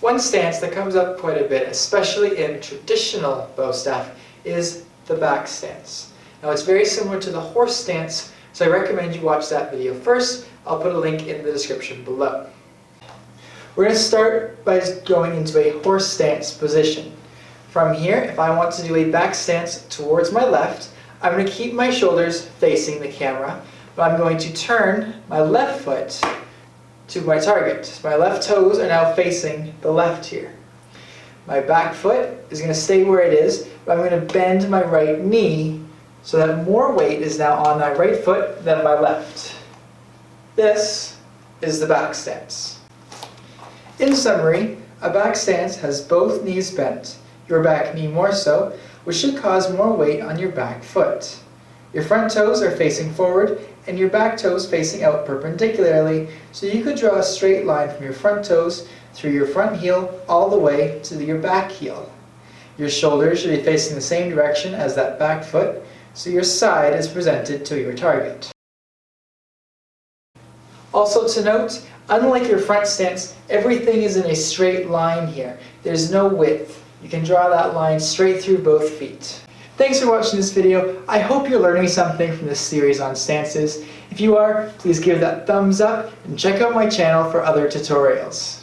One stance that comes up quite a bit, especially in traditional bow staff, is the back stance. Now it's very similar to the horse stance, so I recommend you watch that video first. I'll put a link in the description below. We're going to start by going into a horse stance position. From here, if I want to do a back stance towards my left, I'm going to keep my shoulders facing the camera, but I'm going to turn my left foot to my target. My left toes are now facing the left here. My back foot is going to stay where it is, but I'm going to bend my right knee so that more weight is now on my right foot than my left. This is the back stance. In summary, a back stance has both knees bent, your back knee more so, which should cause more weight on your back foot. Your front toes are facing forward and your back toes facing out perpendicularly, so you could draw a straight line from your front toes through your front heel all the way to your back heel. Your shoulders should be facing the same direction as that back foot, so your side is presented to your target. Also to note, unlike your front stance, everything is in a straight line here. There's no width. You can draw that line straight through both feet. Thanks for watching this video. I hope you're learning something from this series on stances. If you are, please give that thumbs up and check out my channel for other tutorials.